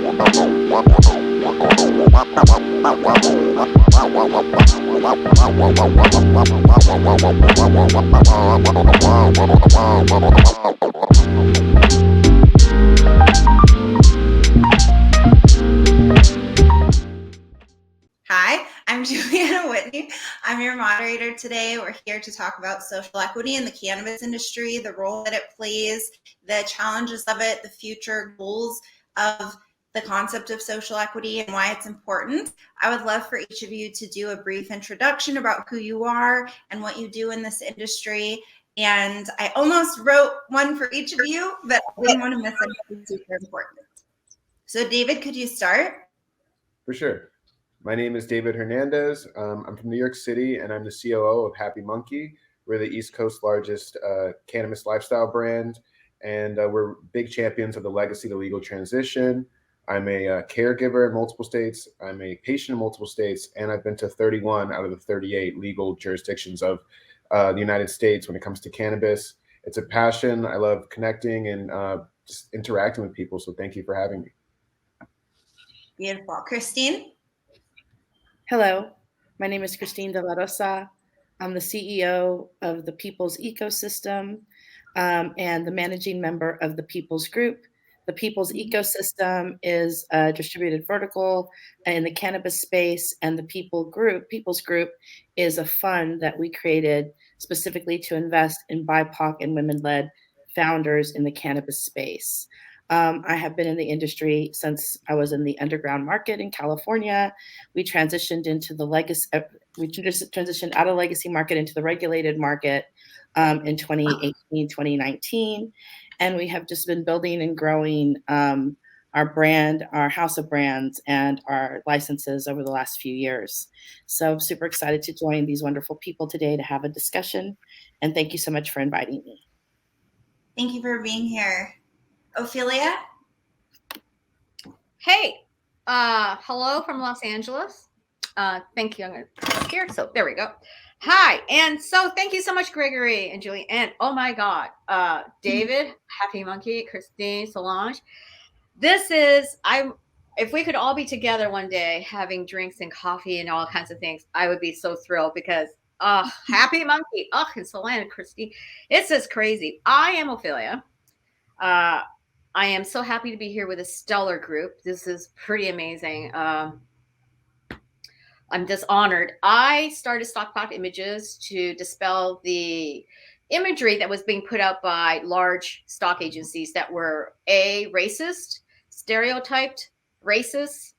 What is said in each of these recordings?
Hi, I'm Juliana Whitney. I'm your moderator today. We're here to talk about social equity in the cannabis industry, the role that it plays, the challenges of it, the future goals of the concept of social equity and why it's important. I would love for each of you to do a brief introduction about who you are and what you do in this industry. And I almost wrote one for each of you, but I didn't want to miss anything super important. So David, could you start? For sure. My name is David Hernandez. I'm from New York City, and I'm the COO of Happy Munkey. We're the East Coast's largest cannabis lifestyle brand, and we're big champions of the legacy to legal transition. I'm a caregiver in multiple states. I'm a patient in multiple states, and I've been to 31 out of the 38 legal jurisdictions of the United States when it comes to cannabis. It's a passion. I love connecting and just interacting with people, so thank you for having me. Beautiful. Christine? Hello, my name is Christine de la Rosa. I'm the CEO of the People's Ecosystem and the managing member of the People's Group. The People's Ecosystem is a distributed vertical in the cannabis space, and the People's Group is a fund that we created specifically to invest in BIPOC and women-led founders in the cannabis space. I have been in the industry since I was in the underground market in California. We transitioned into the legacy. We transitioned out of legacy market into the regulated market in 2018, 2019, and we have just been building and growing our brand, our house of brands, and our licenses over the last few years. So I'm super excited to join these wonderful people today to have a discussion, and thank you so much for inviting me. Thank you for being here. Ophelia? Hey, hello from Los Angeles. Thank you. I'm going to click here. So there we go. Hi. And so thank you so much, Gregory and Julie. And oh my God, David, Happy Munkey, Christine, Solonje. If we could all be together one day having drinks and coffee and all kinds of things, I would be so thrilled because Happy Munkey, and Solonje and Christine, it's just crazy. I am Ophelia. I am so happy to be here with a stellar group. This is pretty amazing. I'm just honored. I started Stockpot Images to dispel the imagery that was being put out by large stock agencies that were racist, stereotyped, racist,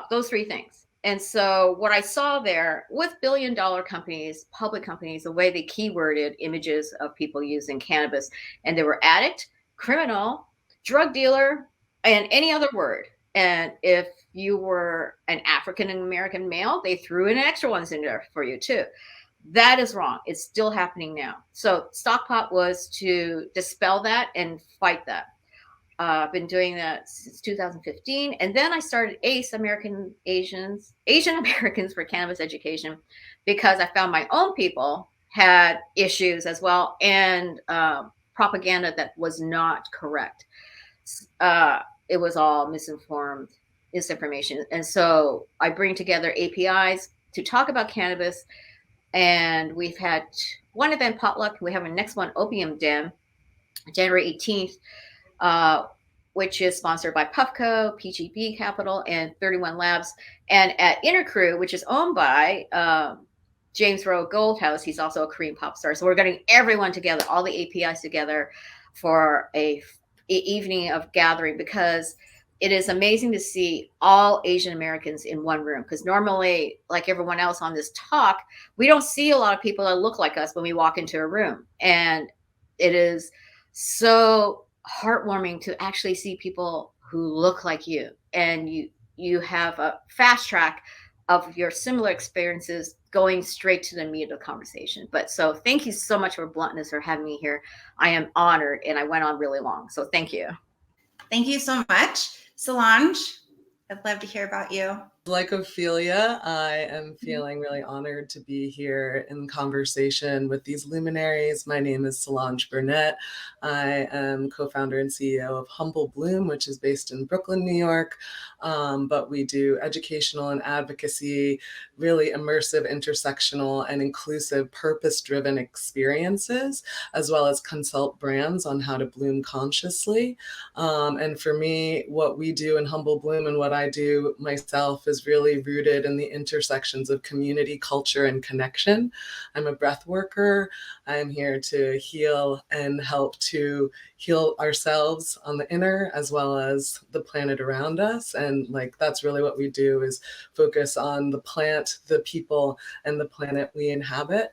those three things. And so what I saw there with billion-dollar companies, public companies, the way they keyworded images of people using cannabis, and they were addict, criminal, drug dealer, and any other word. And if you were an African-American male, they threw in extra ones in there for you too. That is wrong. It's still happening now. So Stockpot was to dispel that and fight that. I've been doing that since 2015. And then I started Asian Americans for Cannabis Education because I found my own people had issues as well and propaganda that was not correct. It was all misinformation. And so I bring together APIs to talk about cannabis. And we've had one event, Potluck. We have a next one, Opium Den, January 18th, which is sponsored by Puffco, PGB Capital, and 31 Labs. And at Intercrew, which is owned by James Rowe Goldhouse, he's also a Korean pop star. So we're getting everyone together, all the APIs together for a evening of gathering, because it is amazing to see all Asian Americans in one room. Because normally, like everyone else on this talk, we don't see a lot of people that look like us when we walk into a room. And it is so heartwarming to actually see people who look like you, and you have a fast track of your similar experiences going straight to the meat of the conversation. But so thank you so much for Bluntness for having me here. I am honored, and I went on really long. So thank you. Thank you so much. Solonje, I'd love to hear about you. Like Ophelia, I am feeling really honored to be here in conversation with these luminaries. My name is Solonje Burnett. I am co-founder and CEO of Humble Bloom, which is based in Brooklyn, New York. But we do educational and advocacy, really immersive, intersectional, and inclusive, purpose-driven experiences, as well as consult brands on how to bloom consciously. And for me, what we do in Humble Bloom and what I do myself is really rooted in the intersections of community, culture, and connection. I'm a breath worker. I'm here to heal and help to heal ourselves on the inner as well as the planet around us. And like, that's really what we do, is focus on the plant, the people, and the planet we inhabit.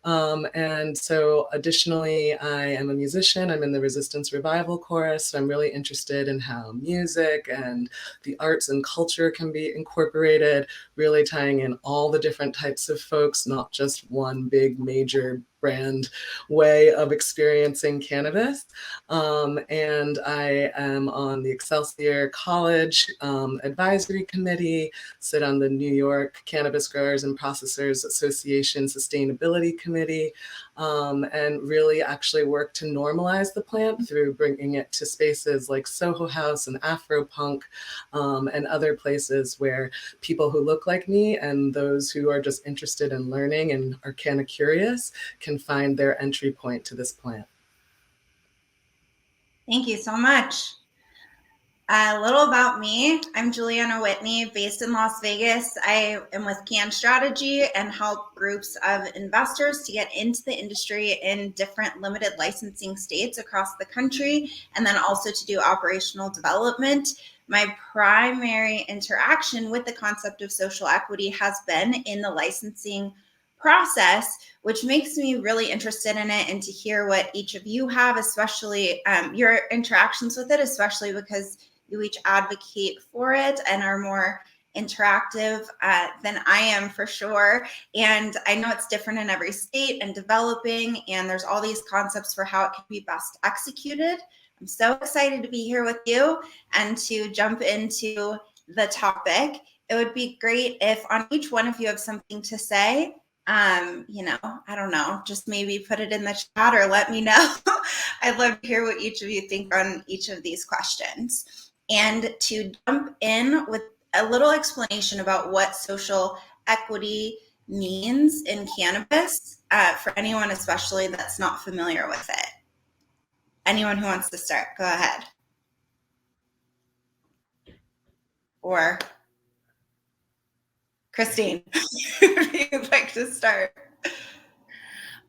And so additionally, I am a musician. I'm in the Resistance Revival Chorus. So I'm really interested in how music and the arts and culture can be incorporated, really tying in all the different types of folks, not just one big major brand way of experiencing cannabis. And I am on the Excelsior College Advisory Committee, sit on the New York Cannabis Growers and Processors Association Sustainability Committee, and really actually work to normalize the plant through bringing it to spaces like Soho House and Afropunk, and other places where people who look like me and those who are just interested in learning and are kind of curious can find their entry point to this plant. Thank you so much. A little about me. I'm Juliana Whitney, based in Las Vegas. I am with Cann Strategy and help groups of investors to get into the industry in different limited licensing states across the country, and then also to do operational development. My primary interaction with the concept of social equity has been in the licensing process, which makes me really interested in it, and to hear what each of you have, especially your interactions with it, especially because you each advocate for it and are more interactive than I am, for sure. And I know it's different in every state and developing, and there's all these concepts for how it can be best executed. I'm so excited to be here with you and to jump into the topic. It would be great if on each one of you have something to say. I don't know, just maybe put it in the chat or let me know. I'd love to hear what each of you think on each of these questions. And to jump in with a little explanation about what social equity means in cannabis, for anyone especially that's not familiar with it. Anyone who wants to start, go ahead. Or Christine, if you'd like to start.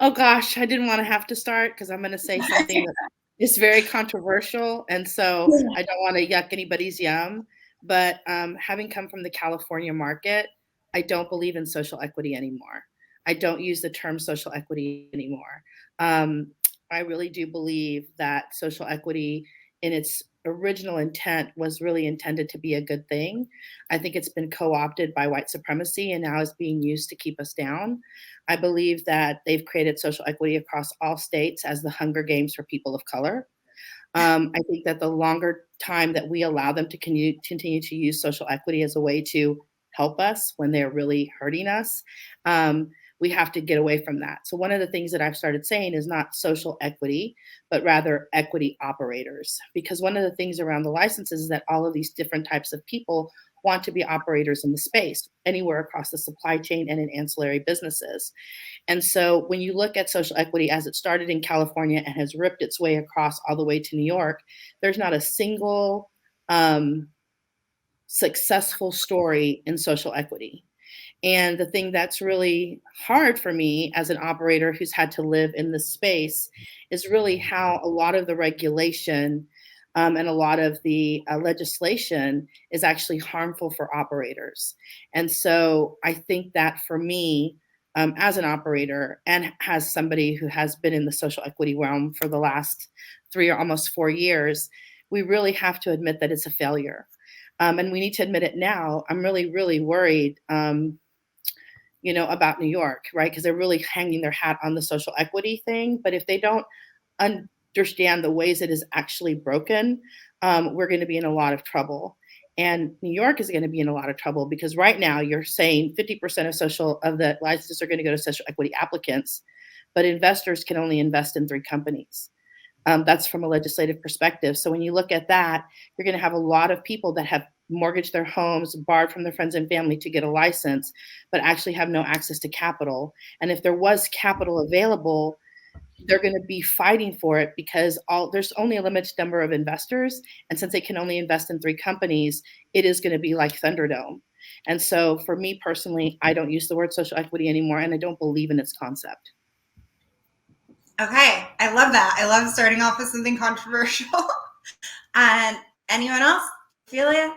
Oh gosh, I didn't want to have to start because I'm going to say something that is very controversial, and so I don't want to yuck anybody's yum. But having come from the California market, I don't believe in social equity anymore. I don't use the term social equity anymore. I really do believe that social equity in its original intent was really intended to be a good thing. I think it's been co-opted by white supremacy and now is being used to keep us down. I believe that they've created social equity across all states as the Hunger Games for people of color. I think that the longer time that we allow them to continue to use social equity as a way to help us when they're really hurting us, we have to get away from that. So one of the things that I've started saying is not social equity, but rather equity operators. Because one of the things around the licenses is that all of these different types of people want to be operators in the space, anywhere across the supply chain and in ancillary businesses. And so when you look at social equity as it started in California and has ripped its way across all the way to New York, there's not a single successful story in social equity. And the thing that's really hard for me as an operator who's had to live in this space is really how a lot of the regulation and a lot of the legislation is actually harmful for operators. And so I think that for me, as an operator and as somebody who has been in the social equity realm for the last 3 or almost 4 years, we really have to admit that it's a failure. And we need to admit it now. I'm really, really worried about New York, right? Because they're really hanging their hat on the social equity thing. But if they don't understand the ways it is actually broken, we're going to be in a lot of trouble. And New York is going to be in a lot of trouble because right now you're saying 50% of the licenses are going to go to social equity applicants, but investors can only invest in 3 companies. That's from a legislative perspective. So when you look at that, you're going to have a lot of people that have mortgaged their homes, borrowed from their friends and family to get a license, but actually have no access to capital. And if there was capital available, they're going to be fighting for it because there's only a limited number of investors. And since they can only invest in 3 companies, it is going to be like Thunderdome. And so for me personally, I don't use the word social equity anymore, and I don't believe in its concept. Okay, I love that. I love starting off with something controversial. And anyone else? Ophelia?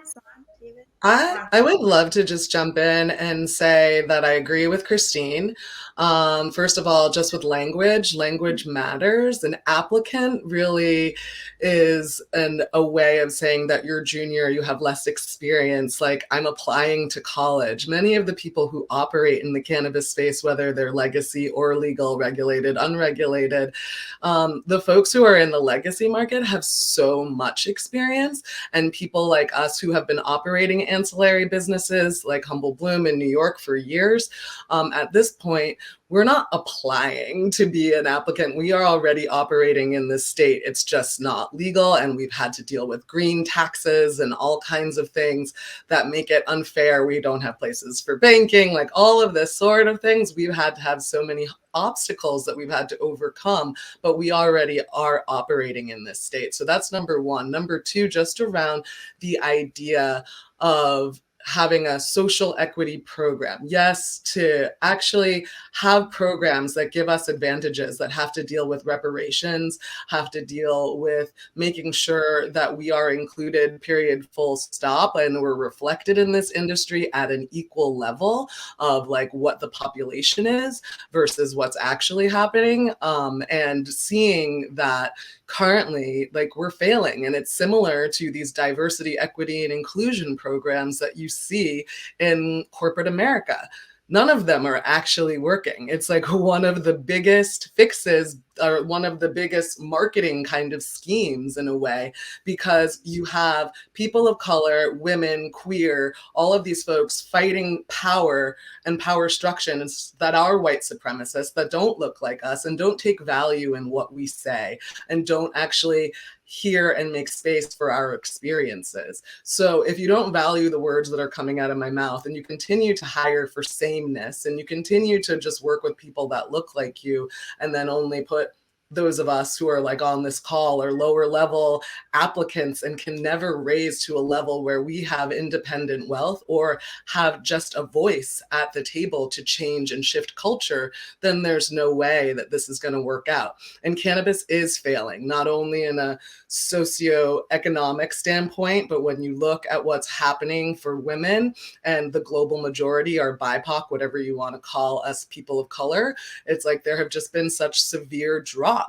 David? I would love to just jump in and say that I agree with Christine. First of all, just with language matters. An applicant really is a way of saying that you're junior, you have less experience, like I'm applying to college. Many of the people who operate in the cannabis space, whether they're legacy or legal, regulated, unregulated, the folks who are in the legacy market have so much experience, and people like us who have been operating ancillary businesses like Humble Bloom in New York for years, at this point, we're not applying to be an applicant. We are already operating in this state. It's just not legal, and we've had to deal with green taxes and all kinds of things that make it unfair. We don't have places for banking, like all of this sort of things. We've had to have so many obstacles that we've had to overcome, but we already are operating in this state. So that's number one. Number two, just around the idea of having a social equity program. Yes, to actually have programs that give us advantages, that have to deal with reparations, have to deal with making sure that we are included, period, full stop, and we're reflected in this industry at an equal level of like what the population is versus what's actually happening, and seeing that currently, like, we're failing. And it's similar to these diversity, equity, and inclusion programs that you see in corporate America. None of them are actually working. It's like one of the biggest fixes or one of the biggest marketing kind of schemes in a way, because you have people of color, women, queer, all of these folks fighting power and power structures that are white supremacists, that don't look like us and don't take value in what we say and don't actually hear and make space for our experiences. So if you don't value the words that are coming out of my mouth, and you continue to hire for sameness, and you continue to just work with people that look like you, and then only put those of us who are like on this call or lower level applicants and can never raise to a level where we have independent wealth or have just a voice at the table to change and shift culture, then there's no way that this is going to work out. And cannabis is failing, not only in a socioeconomic standpoint, but when you look at what's happening for women, and the global majority are BIPOC, whatever you want to call us, people of color, it's like there have just been such severe drops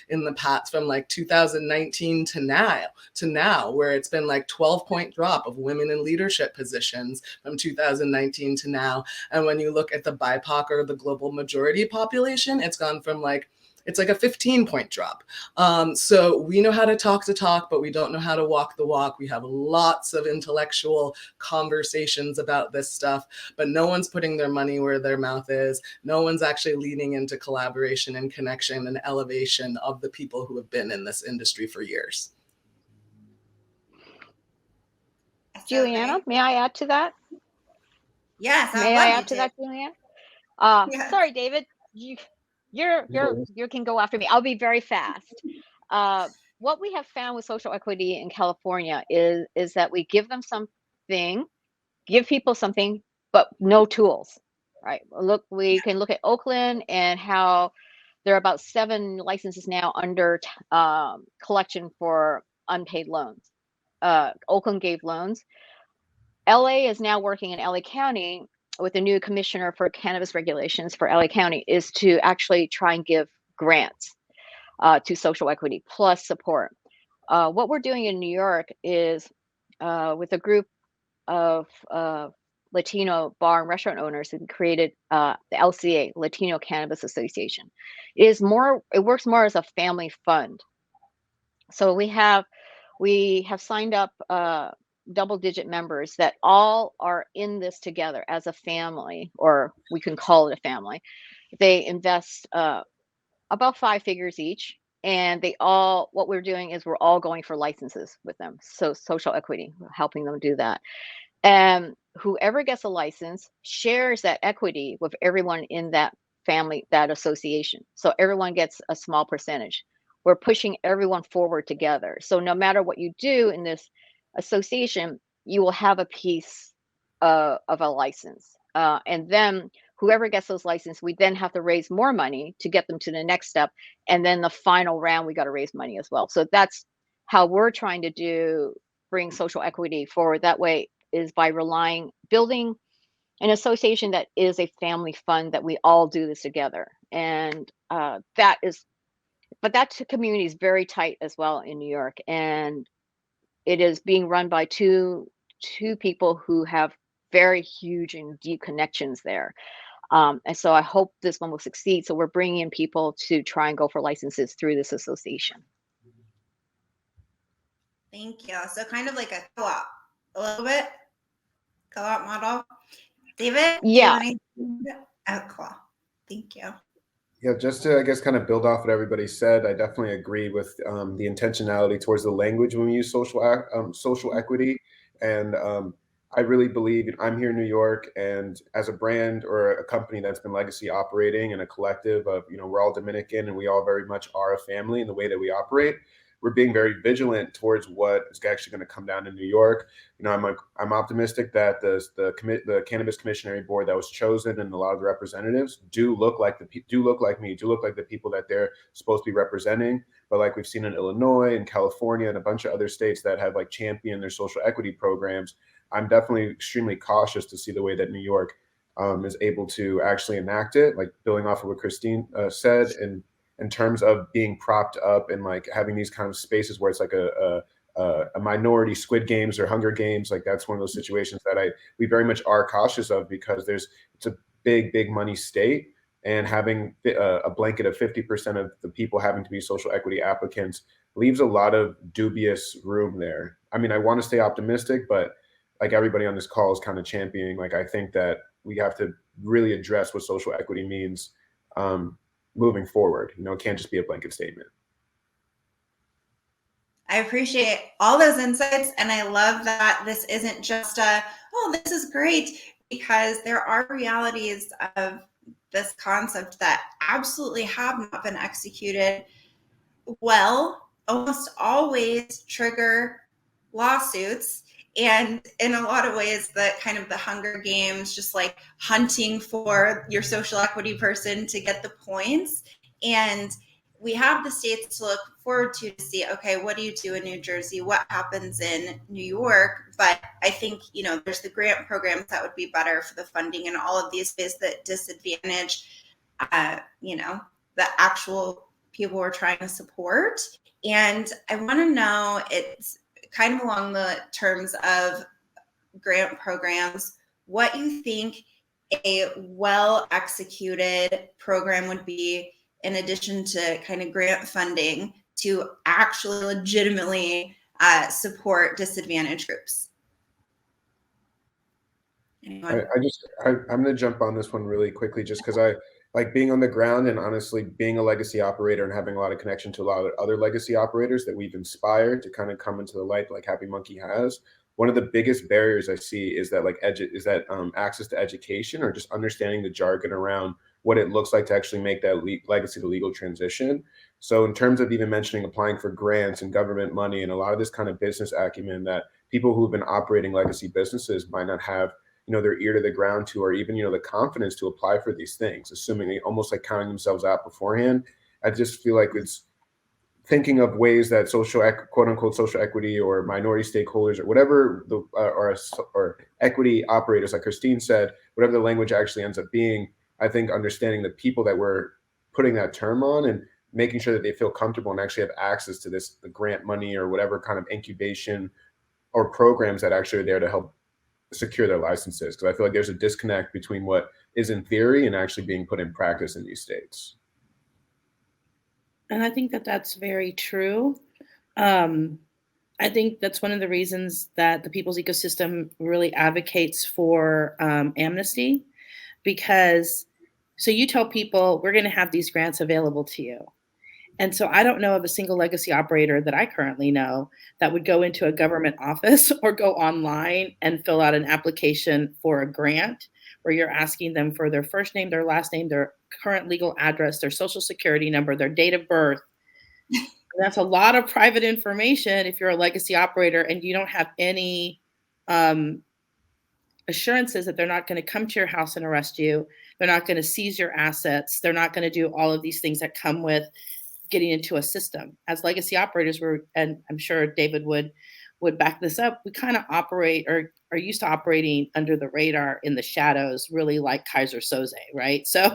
in the past from like 2019 to now, where it's been like 12-point drop of women in leadership positions from 2019 to now. And when you look at the BIPOC or the global majority population, it's gone from like, it's like a 15-point drop. So we know how to talk, but we don't know how to walk the walk. We have lots of intellectual conversations about this stuff, but no one's putting their money where their mouth is. No one's actually leaning into collaboration and connection and elevation of the people who have been in this industry for years. Juliana, may I add to that? Yes, May I add to that, Juliana? Yes. Sorry, David. You can go after me. I'll be very fast. What we have found with social equity in California is that we give them something, give people something, but no tools. Right? Look, we can look at Oakland and how there are about 7 licenses now under collection for unpaid loans. Oakland gave loans. LA is now working in LA County with the new commissioner for cannabis regulations for LA County, is to actually try and give grants to social equity plus support. What we're doing in New York is with a group of Latino bar and restaurant owners who created the LCA, Latino Cannabis Association. It works more as a family fund. So we have signed up double-digit members that all are in this together as a family, or we can call it a family. They invest about 5 figures each, and what we're doing is we're all going for licenses with them. So social equity, helping them do that. And whoever gets a license shares that equity with everyone in that family, that association. So everyone gets a small percentage. We're pushing everyone forward together. So no matter what you do in this association, you will have a piece of a license. And then whoever gets those licenses, we then have to raise more money to get them to the next step. And then the final round, we got to raise money as well. So that's how we're trying to bring social equity forward. That way is by building an association that is a family fund, that we all do this together. And that community is very tight as well in New York. And it is being run by two people who have very huge and deep connections there. And so I hope this one will succeed. So we're bringing in people to try and go for licenses through this association. Thank you. So kind of like a co-op, a little bit co-op model. David? Yeah. Oh, cool. Thank you. Yeah, just to, I guess, kind of build off what everybody said, I definitely agree with the intentionality towards the language when we use social equity. And I really believe, I'm here in New York, and as a brand or a company that's been legacy operating and a collective of, we're all Dominican and we all very much are a family in the way that we operate. We're being very vigilant towards what is actually going to come down in New York. I'm optimistic that the Cannabis Commissionary Board that was chosen and a lot of the representatives do look like me, do look like the people that they're supposed to be representing. But like we've seen in Illinois and California and a bunch of other states that have like championed their social equity programs, I'm definitely extremely cautious to see the way that New York is able to actually enact it. Like building off of what Christine said, and in terms of being propped up and like having these kind of spaces where it's like a minority Squid Games or Hunger Games. Like that's one of those situations that we very much are cautious of, because it's a big money state, and having a blanket of 50% of the people having to be social equity applicants leaves a lot of dubious room there. I mean, I want to stay optimistic, but like everybody on this call is kind of championing, like I think that we have to really address what social equity means moving forward. It can't just be a blanket statement. I appreciate all those insights, and I love that this isn't just this is great, because there are realities of this concept that absolutely have not been executed well, almost always trigger lawsuits. And in a lot of ways, the kind of the Hunger Games, just like hunting for your social equity person to get the points. And we have the states to look forward to see, okay, what do you do in New Jersey? What happens in New York? But I think, there's the grant programs that would be better for the funding and all of these ways that disadvantage, the actual people we're trying to support. And I want to know, it's kind of along the terms of grant programs, what you think a well-executed program would be, in addition to kind of grant funding, to actually legitimately support disadvantaged groups. I'm going to jump on this one really quickly, just because I like being on the ground, and honestly being a legacy operator and having a lot of connection to a lot of other legacy operators that we've inspired to kind of come into the light, like Happy Munkey has. One of the biggest barriers I see is that access to education, or just understanding the jargon around what it looks like to actually make that legacy to legal transition. So in terms of even mentioning applying for grants and government money and a lot of this kind of business acumen that people who've been operating legacy businesses might not have, their ear to the ground to, or even, the confidence to apply for these things, assuming they almost like counting themselves out beforehand. I just feel like it's thinking of ways that quote unquote social equity or minority stakeholders or whatever or equity operators, like Christine said, whatever the language actually ends up being, I think understanding the people that we're putting that term on and making sure that they feel comfortable and actually have access to the grant money or whatever kind of incubation or programs that actually are there to help secure their licenses. Because I feel like there's a disconnect between what is in theory and actually being put in practice in these states. And I think that that's very true. I think that's one of the reasons that the People's Ecosystem really advocates for amnesty, because so you tell people we're going to have these grants available to you. And so I don't know of a single legacy operator that I currently know that would go into a government office or go online and fill out an application for a grant where you're asking them for their first name, their last name, their current legal address, their social security number, their date of birth. That's a lot of private information if you're a legacy operator and you don't have any assurances that they're not going to come to your house and arrest you. They're not going to seize your assets. They're not going to do all of these things that come with getting into a system. As legacy operators, and I'm sure David would back this up, we kind of operate or are used to operating under the radar in the shadows, really like Kaiser Soze, right? So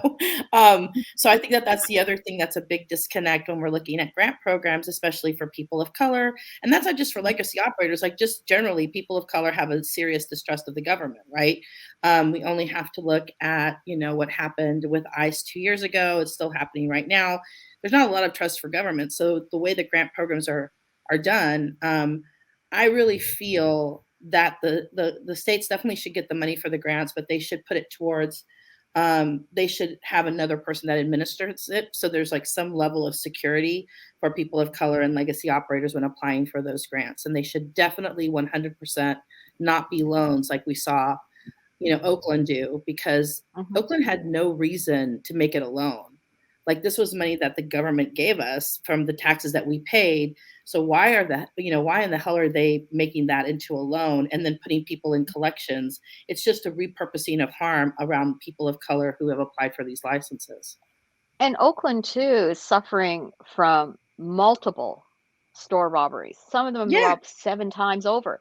so I think that that's the other thing that's a big disconnect when we're looking at grant programs, especially for people of color. And that's not just for legacy operators, like just generally people of color have a serious distrust of the government, right? We only have to look at, what happened with ICE 2 years ago. It's still happening right now. There's not a lot of trust for government. So the way the grant programs are done, I really feel that the states definitely should get the money for the grants, but they should put it towards, they should have another person that administers it. So there's like some level of security for people of color and legacy operators when applying for those grants. And they should definitely 100% not be loans like we saw, Oakland do, because Oakland had no reason to make it a loan. Like this was money that the government gave us from the taxes that we paid. So why in the hell are they making that into a loan and then putting people in collections? It's just a repurposing of harm around people of color who have applied for these licenses. And Oakland too is suffering from multiple store robberies. Some of them robbed 7 times over.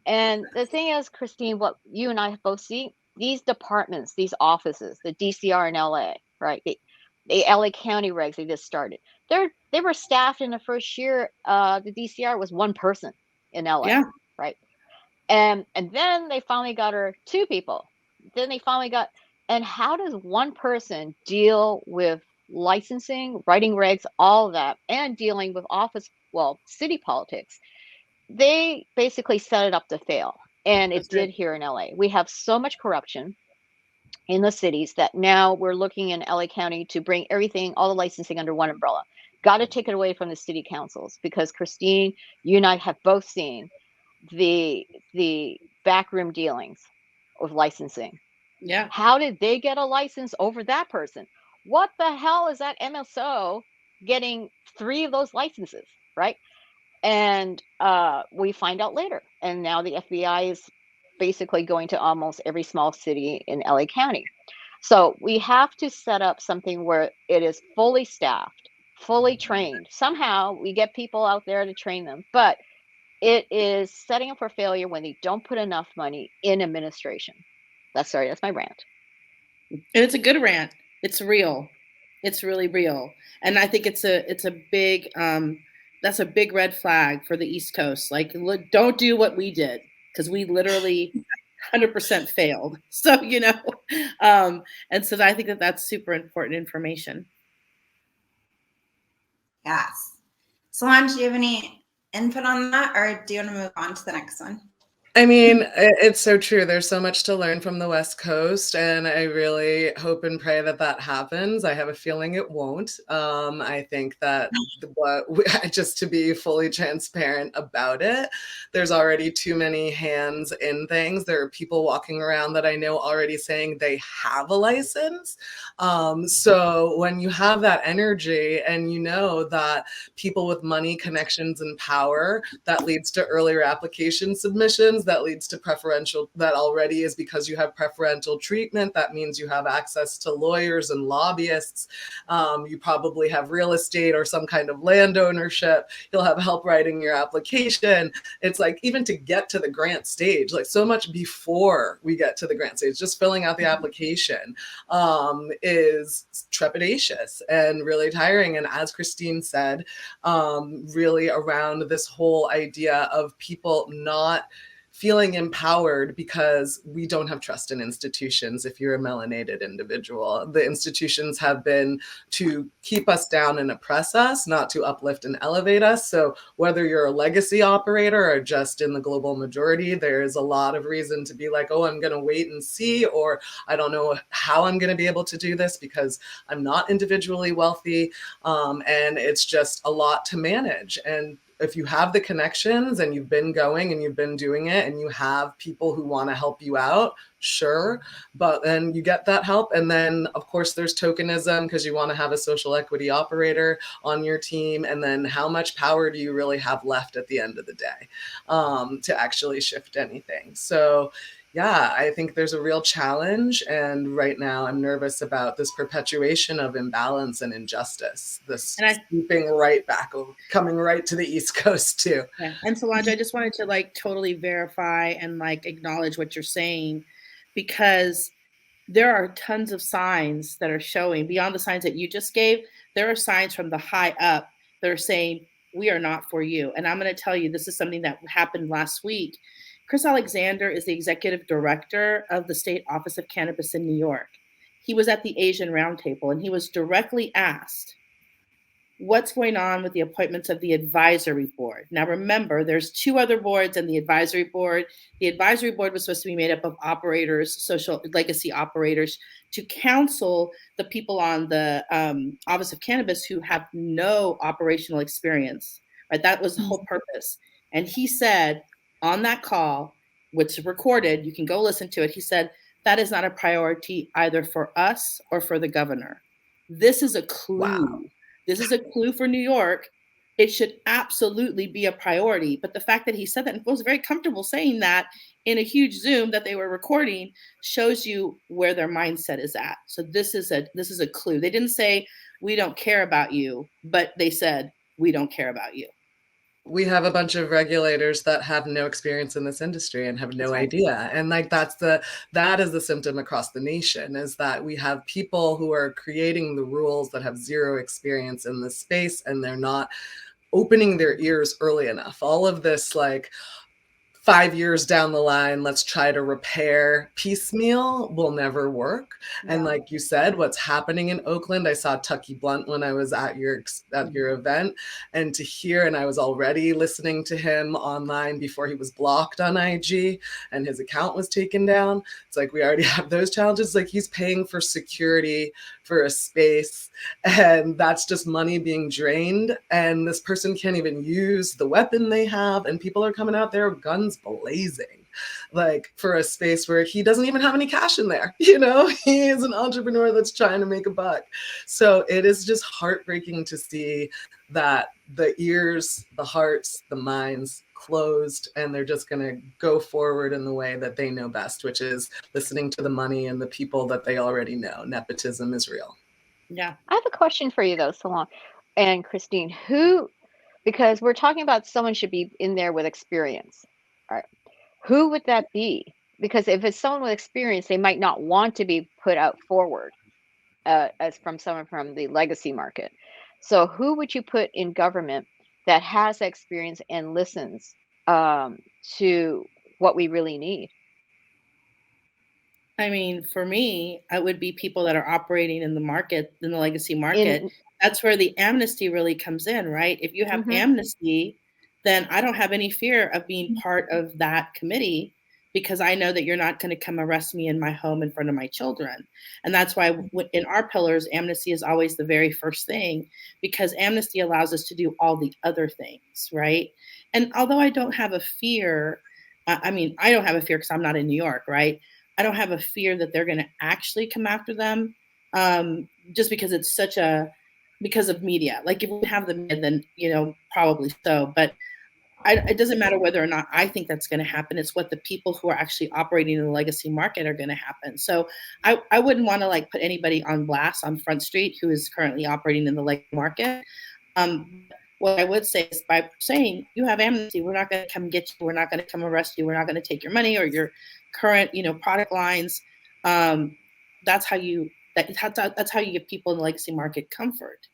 And the thing is, Christine, what you and I both see, these departments, these offices, the DCR in LA, right? The LA County regs they just started. They were staffed in the first year. The DCR was 1 person in LA, right? And then they finally got her 2 people. Then they finally got. And how does 1 person deal with licensing, writing regs, all of that, and dealing with city politics? They basically set it up to fail, and it did here in LA. We have so much corruption in the cities that now we're looking in LA County to bring everything, all the licensing under one umbrella. Got to take it away from the city councils, because Christine, you and I have both seen the backroom dealings with licensing. Yeah. How did they get a license over that person? What the hell is that MSO getting 3 of those licenses, right? And we find out later. And now the FBI is basically going to almost every small city in LA County. So we have to set up something where it is fully staffed, fully trained. Somehow we get people out there to train them, but it is setting up for failure when they don't put enough money in administration. That's my rant. And it's a good rant. It's real. It's really real. And I think it's a big, that's a big red flag for the East Coast. Like, look, don't do what we did, because we literally 100% failed. So, and so I think that that's super important information. Yes. Solonje, do you have any input on that, or do you want to move on to the next one? I mean, it's so true. There's so much to learn from the West Coast, and I really hope and pray that happens. I have a feeling it won't. I think that just to be fully transparent about it, there's already too many hands in things. There are people walking around that I know already saying they have a license. So when you have that energy and you know that people with money, connections, and power, that leads to earlier application submissions, that leads to preferential, that already is because you have preferential treatment. That means you have access to lawyers and lobbyists. You probably have real estate or some kind of land ownership. You'll have help writing your application. It's like, even to get to the grant stage, like so much before we get to the grant stage, just filling out the application is trepidatious and really tiring. And as Christine said, really around this whole idea of people not feeling empowered because we don't have trust in institutions if you're a melanated individual. The institutions have been to keep us down and oppress us, not to uplift and elevate us. So whether you're a legacy operator or just in the global majority, there's a lot of reason to be like, oh, I'm going to wait and see, or I don't know how I'm going to be able to do this because I'm not individually wealthy. And it's just a lot to manage. And if you have the connections and you've been going and you've been doing it and you have people who want to help you out, sure. But then you get that help. And then, of course, there's tokenism because you want to have a social equity operator on your team. And then how much power do you really have left at the end of the day to actually shift anything? So yeah, I think there's a real challenge. And right now I'm nervous about this perpetuation of imbalance and injustice, this sweeping right back, coming right to the East Coast too. Yeah. And Solonje, I just wanted to like totally verify and like acknowledge what you're saying, because there are tons of signs that are showing beyond the signs that you just gave. There are signs from the high up that are saying, we are not for you. And I'm going to tell you, this is something that happened last week. Chris Alexander is the executive director of the State Office of Cannabis in New York. He was at the Asian Roundtable and he was directly asked, what's going on with the appointments of the advisory board? Now, remember, there's two other boards and the advisory board. The advisory board was supposed to be made up of operators, social legacy operators, to counsel the people on the Office of Cannabis who have no operational experience, right? That was the whole purpose. And he said on that call, which is recorded, you can go listen to it, he said, that is not a priority either for us or for the governor. This is a clue. Wow. This is a clue for New York. It should absolutely be a priority. But the fact that he said that and was very comfortable saying that in a huge Zoom that they were recording shows you where their mindset is at. So this is a clue. They didn't say, we don't care about you, but they said, we don't care about you. We have a bunch of regulators that have no experience in this industry and have no idea. And like that is the symptom across the nation, is that we have people who are creating the rules that have zero experience in this space, and they're not opening their ears early enough. All of this, like, 5 years down the line, let's try to repair piecemeal will never work. Yeah. And like you said, what's happening in Oakland, I saw Tucky Blunt when I was at your event, and to hear, and I was already listening to him online before he was blocked on IG and his account was taken down. It's like, we already have those challenges. Like, he's paying for security for a space, and that's just money being drained. And this person can't even use the weapon they have. And people are coming out there with guns blazing, like, for a space where he doesn't even have any cash in there. You know, he is an entrepreneur that's trying to make a buck. So it is just heartbreaking to see that the ears, the hearts, the minds closed, and they're just going to go forward in the way that they know best, which is listening to the money and the people that they already know. Nepotism is real. Yeah. I have a question for you though, Solonje and Christine. Because we're talking about someone should be in there with experience. All right. Who would that be? Because if it's someone with experience, they might not want to be put out forward as from someone from the legacy market. So who would you put in government that has experience and listens to what we really need? I mean, for me, it would be people that are operating in the market, in the legacy market. That's where the amnesty really comes in, right? If you have amnesty, then I don't have any fear of being part of that committee, because I know that you're not going to come arrest me in my home in front of my children. And that's why in our pillars, amnesty is always the very first thing, because amnesty allows us to do all the other things, right? And although I don't have a fear, I don't have a fear because I'm not in New York, right? I don't have a fear that they're going to actually come after them, just because it's because of media. Like, if we have the media, then, probably so. But it doesn't matter whether or not I think that's going to happen. It's what the people who are actually operating in the legacy market are going to happen. So I wouldn't want to like put anybody on blast on Front Street who is currently operating in the legacy market. What I would say is, by saying you have amnesty, we're not going to come get you. We're not going to come arrest you. We're not going to take your money or your current, product lines. That's how you give people in the legacy market comfort.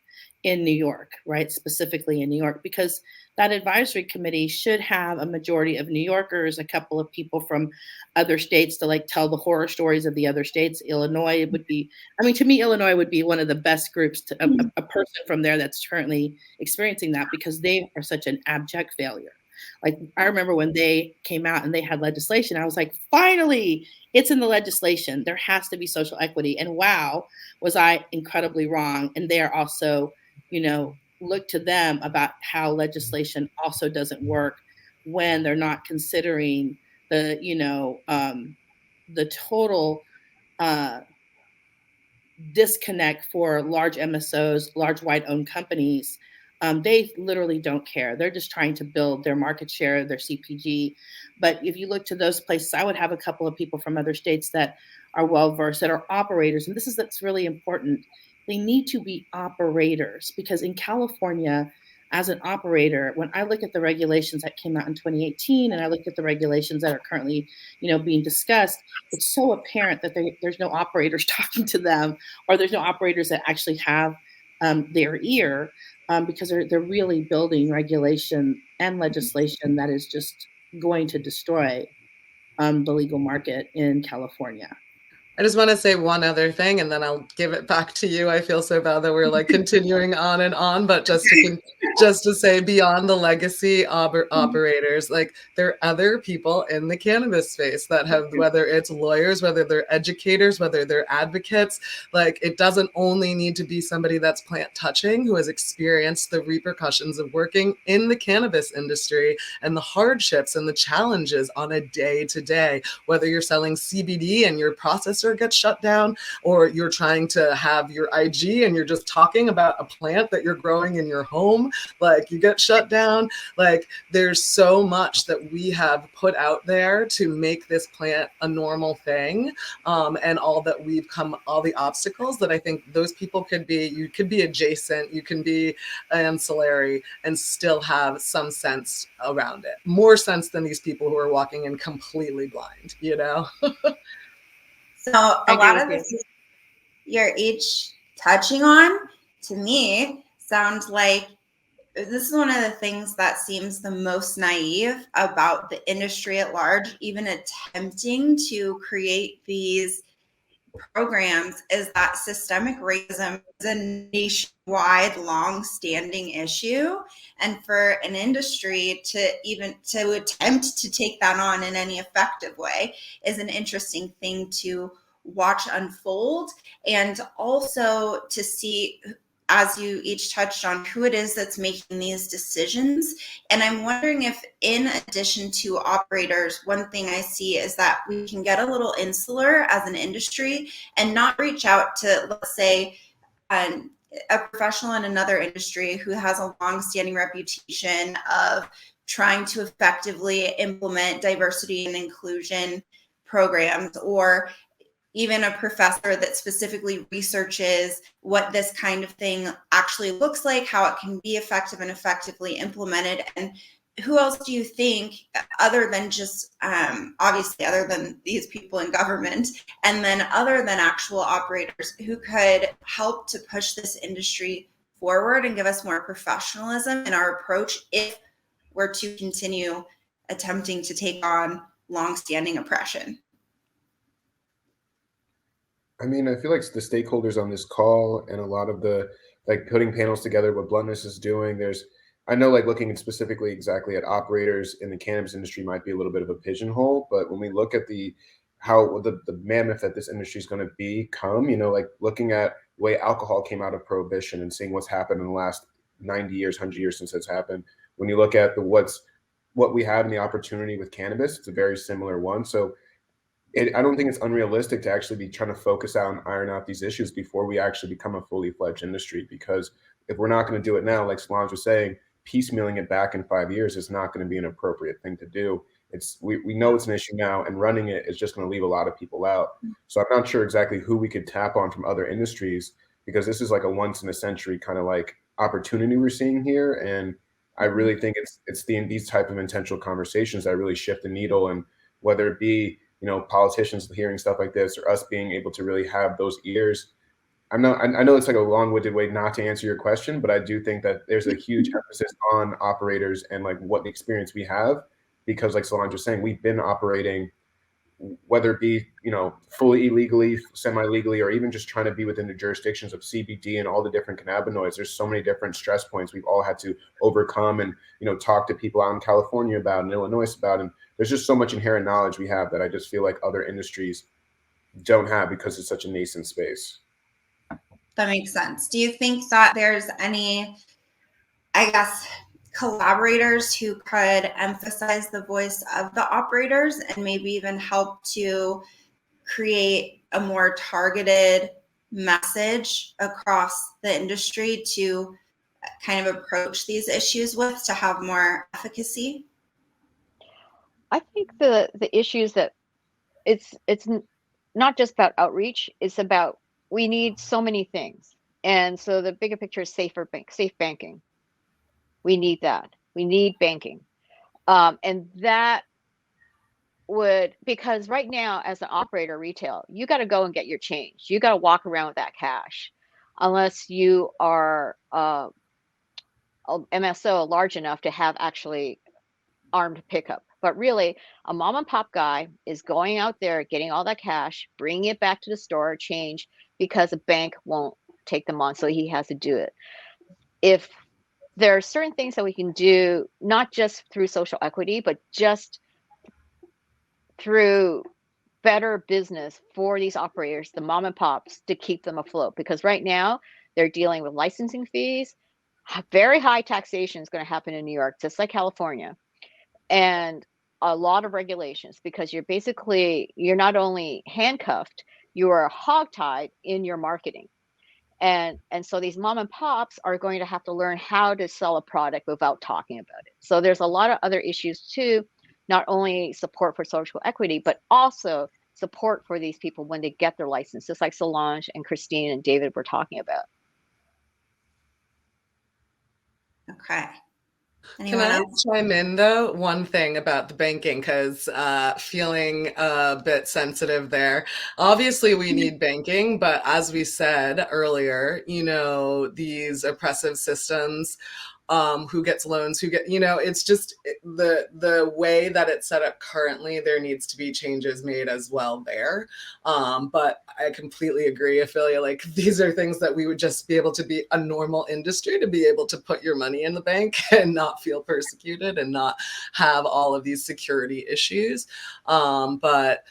in New York, right? Specifically in New York, because that advisory committee should have a majority of New Yorkers, a couple of people from other states to like tell the horror stories of the other states. Illinois would be, I mean, to me, Illinois would be one of the best groups to a person from there that's currently experiencing that, because they are such an abject failure. Like, I remember when they came out and they had legislation, I was like, finally, it's in the legislation. There has to be social equity. And wow, was I incredibly wrong. And they are also, look to them about how legislation also doesn't work when they're not considering the, the total disconnect for large MSOs, large white-owned companies. They literally don't care. They're just trying to build their market share, their CPG. But if you look to those places, I would have a couple of people from other states that are well-versed, that are operators. And that's really important. They need to be operators, because in California, as an operator, when I look at the regulations that came out in 2018, and I look at the regulations that are currently, being discussed, it's so apparent that there's no operators talking to them, or there's no operators that actually have their ear, because they're really building regulation and legislation that is just going to destroy the legal market in California. I just want to say one other thing, and then I'll give it back to you. I feel so bad that we're like continuing on and on, but just to say, beyond the legacy operators, like, there are other people in the cannabis space that have, whether it's lawyers, whether they're educators, whether they're advocates, like, it doesn't only need to be somebody that's plant touching, who has experienced the repercussions of working in the cannabis industry and the hardships and the challenges on a day-to-day, whether you're selling CBD and your processor gets shut down, or you're trying to have your IG and you're just talking about a plant that you're growing in your home, like, you get shut down. Like, there's so much that we have put out there to make this plant a normal thing, and all the obstacles that I think those people you could be adjacent, you can be ancillary, and still have some sense around it, more sense than these people who are walking in completely blind, So a lot of this you're each touching on, to me, sounds like this is one of the things that seems the most naive about the industry at large, even attempting to create these programs, is that systemic racism is a nationwide, long-standing issue. And for an industry to attempt to take that on in any effective way is an interesting thing to watch unfold, and also to see, as you each touched on, who it is that's making these decisions. And I'm wondering if, in addition to operators, one thing I see is that we can get a little insular as an industry and not reach out to, let's say, a professional in another industry who has a long-standing reputation of trying to effectively implement diversity and inclusion programs, or even a professor that specifically researches what this kind of thing actually looks like, how it can be effective and effectively implemented. And who else do you think, other than just, obviously, other than these people in government, and then other than actual operators, who could help to push this industry forward and give us more professionalism in our approach if we're to continue attempting to take on longstanding oppression? I mean, I feel like the stakeholders on this call and a lot of the, like, putting panels together, what Bluntness is doing, I know, like, looking specifically exactly at operators in the cannabis industry might be a little bit of a pigeonhole, but when we look at how the mammoth that this industry is going to become, like, looking at the way alcohol came out of prohibition and seeing what's happened in the last 90 years, 100 years since it's happened. When you look at what we have in the opportunity with cannabis, it's a very similar one. So I don't think it's unrealistic to actually be trying to focus out and iron out these issues before we actually become a fully fledged industry. Because if we're not going to do it now, like Solonje was saying, piecemealing it back in 5 years is not going to be an appropriate thing to do. We know it's an issue now, and running it is just going to leave a lot of people out. So I'm not sure exactly who we could tap on from other industries, because this is like a once in a century kind of like opportunity we're seeing here. And I really think it's these type of intentional conversations that really shift the needle. And whether it be, politicians hearing stuff like this, or us being able to really have those ears I know it's like a long-winded way not to answer your question, but I do think that there's a huge emphasis on operators and like what the experience we have, because like Solonje was saying, we've been operating, whether it be, you know, fully illegally, semi-legally, or even just trying to be within the jurisdictions of CBD and all the different cannabinoids. There's so many different stress points we've all had to overcome and, you know, talk to people out in California about and Illinois about. And there's just so much inherent knowledge we have that I just feel like other industries don't have because it's such a nascent space. That makes sense. Do you think that there's any, I guess, collaborators who could emphasize the voice of the operators and maybe even help to create a more targeted message across the industry to kind of approach these issues with, to have more efficacy? I think the issues that it's not just about outreach, it's about, we need so many things. And so the bigger picture is safe banking. We need that. We need banking. And that would, because right now as an operator retail, you got to go and get your change. You got to walk around with that cash, unless you are a MSO large enough to have actually armed pickup. But really, a mom and pop guy is going out there, getting all that cash, bringing it back to the store, change, because a bank won't take them on, so he has to do it. If there are certain things that we can do, not just through social equity, but just through better business for these operators, the mom and pops, to keep them afloat. Because right now they're dealing with licensing fees. Very high taxation is going to happen in New York, just like California. And a lot of regulations, because you're not only handcuffed, you are hogtied in your marketing. And so these mom and pops are going to have to learn how to sell a product without talking about it. So there's a lot of other issues too, not only support for social equity, but also support for these people when they get their license, just like Solonje and Christine and David were talking about. Okay. Can I chime in though? One thing about the banking, because feeling a bit sensitive there. Obviously, we need banking, but as we said earlier, you know, these oppressive systems, who gets loans, who get, you know, it's just the way that it's set up currently, there needs to be changes made as well there. But I completely agree, Ophelia, like these are things that we would just be able to be a normal industry, to be able to put your money in the bank and not feel persecuted and not have all of these security issues. But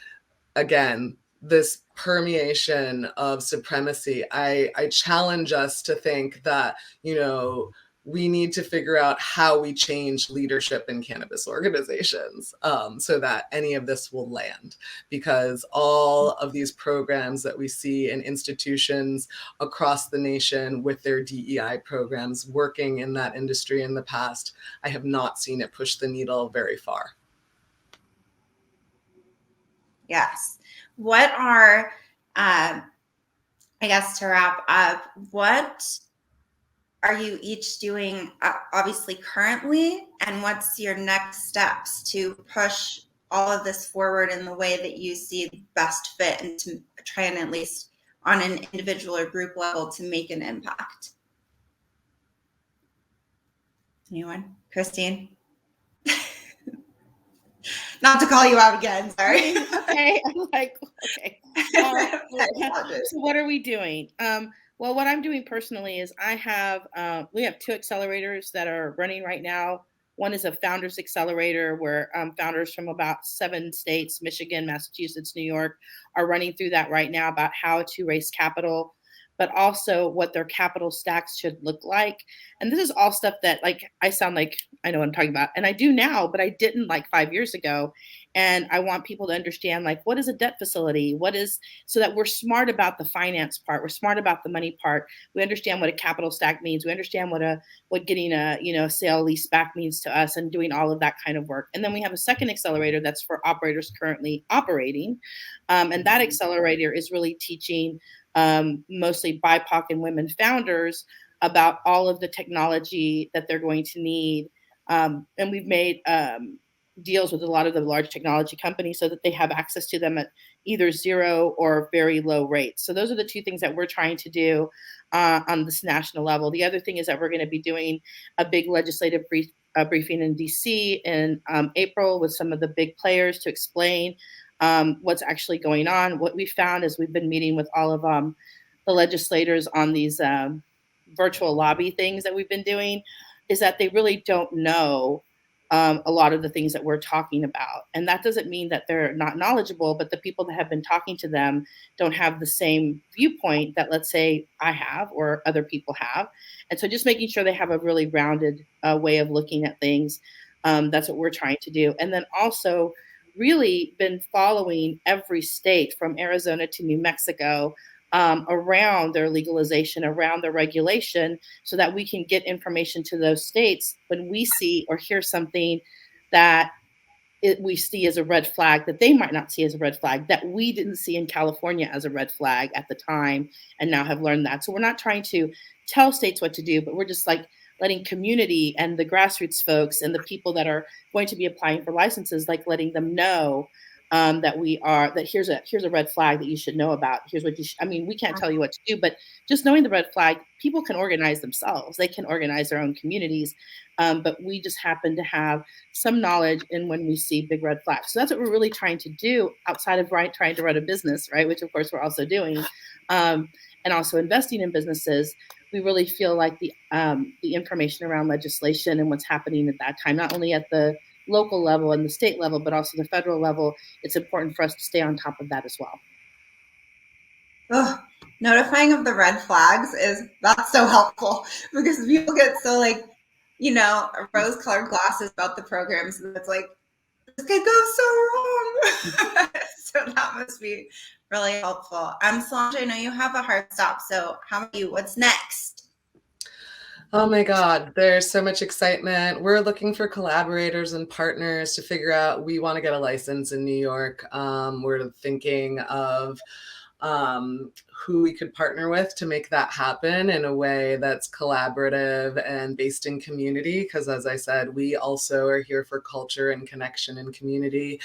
again, this permeation of supremacy, I challenge us to think that, you know, we need to figure out how we change leadership in cannabis organizations, so that any of this will land. Because all of these programs that we see in institutions across the nation with their DEI programs working in that industry in the past, I have not seen it push the needle very far. Yes. What are, I guess to wrap up, what are you each doing, obviously currently, and what's your next steps to push all of this forward in the way that you see best fit, and to try and, at least on an individual or group level, to make an impact? Anyone? Christine? Not to call you out again, sorry. Okay, I'm like, okay. So what are we doing? Well, what I'm doing personally is we have 2 accelerators that are running right now. One is a founders accelerator where founders from about 7 states, Michigan, Massachusetts, New York, are running through that right now about how to raise capital, but also what their capital stacks should look like. And this is all stuff that, like, I sound like I know what I'm talking about, and I do now, but I didn't like 5 years ago. And I want people to understand, like, what is a debt facility? So that we're smart about the finance part. We're smart about the money part. We understand what a capital stack means. We understand what getting a sale lease back means to us, and doing all of that kind of work. And then we have a second accelerator that's for operators currently operating. And that accelerator is really teaching mostly BIPOC and women founders about all of the technology that they're going to need. And we've made deals with a lot of the large technology companies so that they have access to them at either zero or very low rates. So those are the two things that we're trying to do on this national level. The other thing is that we're going to be doing a big legislative briefing in DC in April with some of the big players to explain what's actually going on. What we found is we've been meeting with all of the legislators on these virtual lobby things that we've been doing, is that they really don't know a lot of the things that we're talking about. And that doesn't mean that they're not knowledgeable, but the people that have been talking to them don't have the same viewpoint that, let's say, I have or other people have. And so just making sure they have a really rounded way of looking at things. That's what we're trying to do. And then also really been following every state from Arizona to New Mexico around their legalization, around their regulation, so that we can get information to those states when we see or hear something that we see as a red flag that they might not see as a red flag, that we didn't see in California as a red flag at the time, and now have learned that. So we're not trying to tell states what to do, but we're just like letting community and the grassroots folks and the people that are going to be applying for licenses, like letting them know that here's a red flag that you should know about. Here's what I mean, we can't tell you what to do, but just knowing the red flag, people can organize themselves. They can organize their own communities. But we just happen to have some knowledge in when we see big red flags. So that's what we're really trying to do outside of trying to run a business, right? Which of course we're also doing, and also investing in businesses. We really feel like the information around legislation and what's happening at that time, not only at the local level and the state level, but also the federal level, it's important for us to stay on top of that as well. Ugh. Notifying of the red flags that's so helpful, because people get so rose-colored glasses about the programs, and it's like, this could go so wrong. So that must be really helpful. Solonje, I know you have a hard stop, so how about you? What's next? Oh my God, there's so much excitement. We're looking for collaborators and partners to figure out, we want to get a license in New York. We're thinking of who we could partner with to make that happen in a way that's collaborative and based in community. Because as I said, we also are here for culture and connection and community.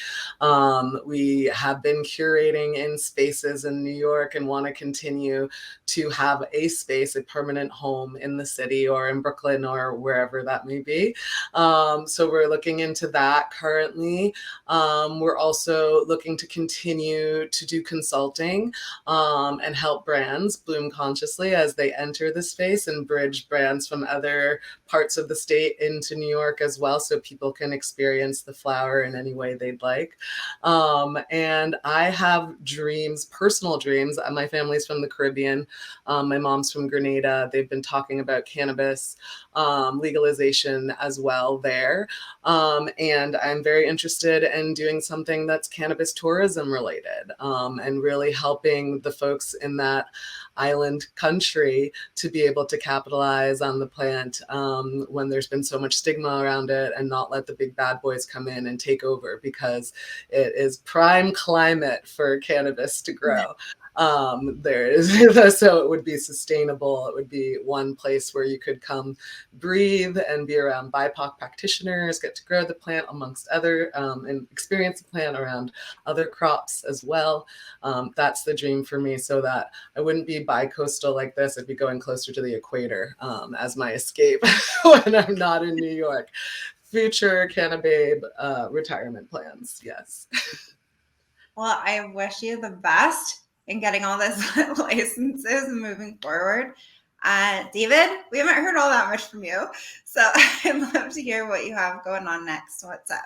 We have been curating in spaces in New York and want to continue to have a space, a permanent home in the city or in Brooklyn or wherever that may be. So we're looking into that currently. We're also looking to continue to do consulting and help brands bloom consciously as they enter the space and bridge brands from other parts of the state into New York as well, so people can experience the flower in any way they'd like. And I have dreams, personal dreams. My family's from the Caribbean. My mom's from Grenada. They've been talking about cannabis legalization as well there. And I'm very interested in doing something that's cannabis tourism related, and really helping the folks in that island country to be able to capitalize on the plant when there's been so much stigma around it, and not let the big bad boys come in and take over, because it is prime climate for cannabis to grow. There is so it would be sustainable. It would be one place where you could come breathe and be around BIPOC practitioners, get to grow the plant amongst other and experience the plant around other crops as well. That's the dream for me, so that I wouldn't be bi-coastal like this. I'd be going closer to the equator as my escape when I'm not in New York. Future Cannababe retirement plans, yes. Well, I wish you the best in getting all this licenses and moving forward. David, we haven't heard all that much from you, so I'd love to hear what you have going on next. What's up?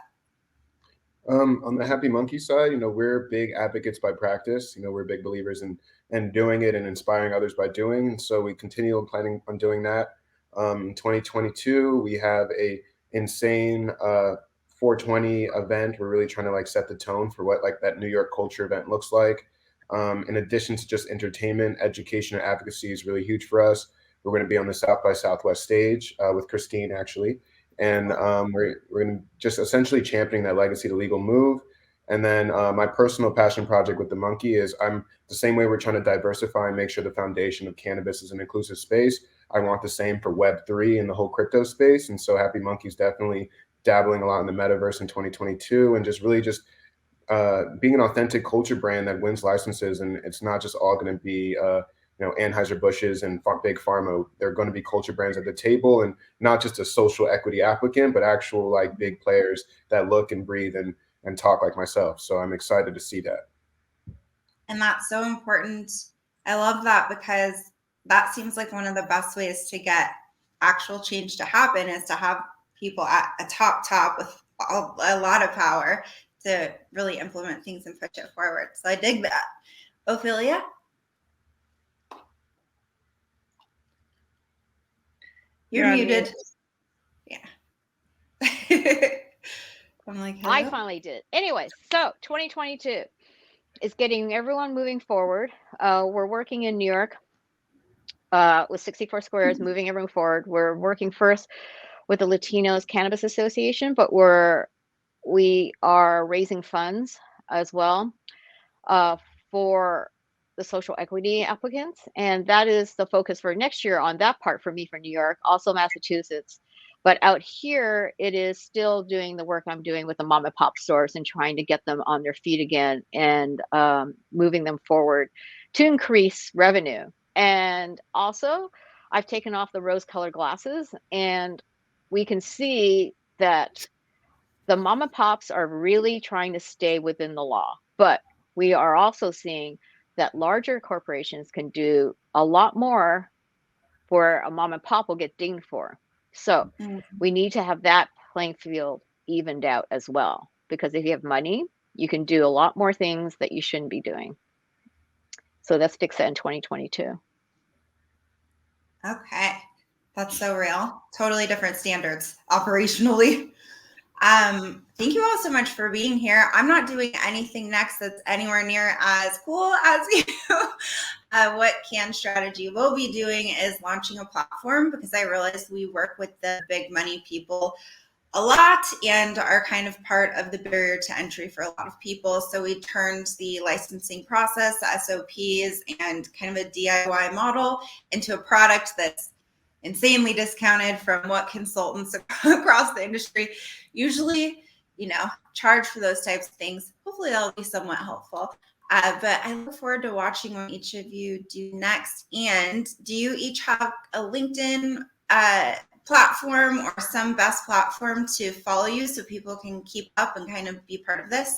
On the Happy Monkey side, we're big advocates by practice. We're big believers in doing it and inspiring others by doing. And so we continue planning on doing that. 2022, we have a insane 420 event. We're really trying to set the tone for what that New York culture event looks like. In addition to just entertainment, education and advocacy is really huge for us. We're going to be on the South by Southwest stage with Christine, actually. And we're going to just essentially championing that legacy to legal move. And then my personal passion project with the Munkey is I'm the same way we're trying to diversify and make sure the foundation of cannabis is an inclusive space. I want the same for Web3 and the whole crypto space. And so Happy Monkey is definitely dabbling a lot in the metaverse in 2022, and just really just being an authentic culture brand that wins licenses. And it's not just all going to be Anheuser-Busch's and big pharma. They're going to be culture brands at the table, and not just a social equity applicant, but actual like big players that look and breathe and talk like myself. So I'm excited to see that. And that's so important. I love that, because that seems like one of the best ways to get actual change to happen is to have people at a top with a lot of power to really implement things and push it forward. So I dig that. Ophelia? You're muted. Yeah. I'm like, hello? I finally did. Anyway, so 2022 is getting everyone moving forward. We're working in New York with 64 Squares, moving everyone forward. We're working first with the Latinos Cannabis Association, but we are raising funds as well for the social equity applicants. And that is the focus for next year on that part for me for New York, also Massachusetts. But out here, it is still doing the work I'm doing with the mom and pop stores and trying to get them on their feet again and moving them forward to increase revenue. And also, I've taken off the rose-colored glasses, and we can see that the mom and pops are really trying to stay within the law. But we are also seeing that larger corporations can do a lot more where a mom and pop will get dinged for. So we need to have that playing field evened out as well, because if you have money, you can do a lot more things that you shouldn't be doing. So let's fix that in 2022. Okay. That's so real. Totally different standards operationally. Thank you all so much for being here. I'm not doing anything next that's anywhere near as cool as you. What Cann Strategy will be doing is launching a platform, because I realized we work with the big money people a lot and are kind of part of the barrier to entry for a lot of people. So we turned the licensing process, SOPs, and kind of a DIY model into a product that's insanely discounted from what consultants across the industry usually, charge for those types of things. Hopefully that'll be somewhat helpful. But I look forward to watching what each of you do next. And do you each have a LinkedIn platform or some best platform to follow you so people can keep up and kind of be part of this?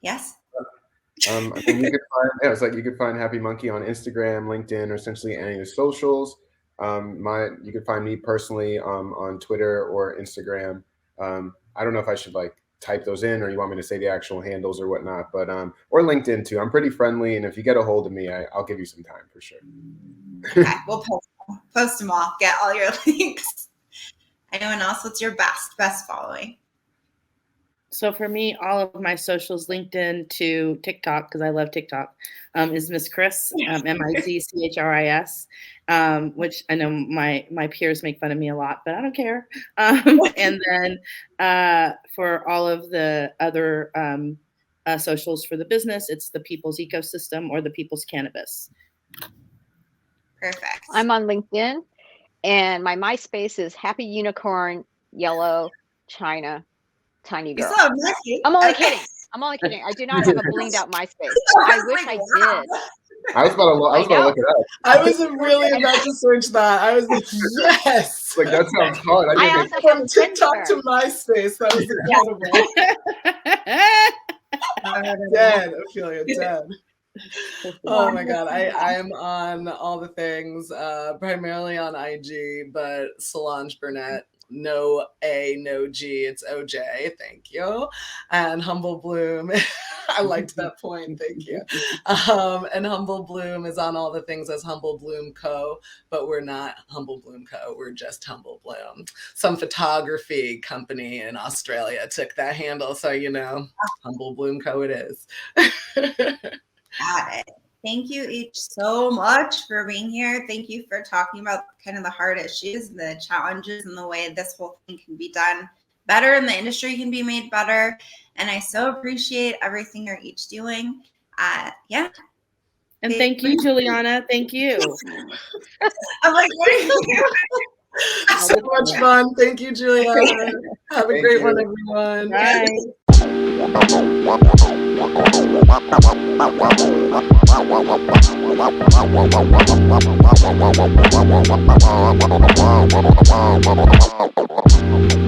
Yes? I mean, you could find Happy Munkey on Instagram, LinkedIn, or essentially any of the socials. You could find me personally on Twitter or Instagram. I don't know if I should type those in, or you want me to say the actual handles or whatnot, but or LinkedIn too. I'm pretty friendly, and if you get a hold of me, I'll give you some time for sure. Okay, we'll post them all. Get all your links. Anyone else? What's your best following? So for me, all of my socials, LinkedIn to TikTok, because I love TikTok, is Miss Chris, MIZCHRIS, which I know my peers make fun of me a lot, but I don't care. And then for all of the other socials for the business, it's the People's Ecosystem or the People's Cannabis. Perfect. I'm on LinkedIn, and my MySpace is Happy Unicorn Yellow China Tiny Girl. I'm only kidding. I do not have a blinged out MySpace. I wish I did. I was about to look it up. I was really about to search that. I was like, yes. That sounds hard. I also have TikTok to MySpace. That was incredible. Dead, Ophelia, dead. Oh my God. I am on all the things, primarily on IG, but Solonje Burnett. No A, no G, it's OJ. Thank you. And Humble Bloom. I liked that point. Thank you. And Humble Bloom is on all the things as Humble Bloom Co., but we're not Humble Bloom Co. We're just Humble Bloom. Some photography company in Australia took that handle, so Humble Bloom Co. it is. Got it. Thank you each so much for being here. Thank you for talking about kind of the hard issues, the challenges, and the way this whole thing can be done better and the industry can be made better. And I so appreciate everything you're each doing. Yeah. And thank you, Juliana. Thank you. I'm like, what are you doing? So much much fun. Thank you, Juliana. Have a Thank great you. one, everyone. Bye.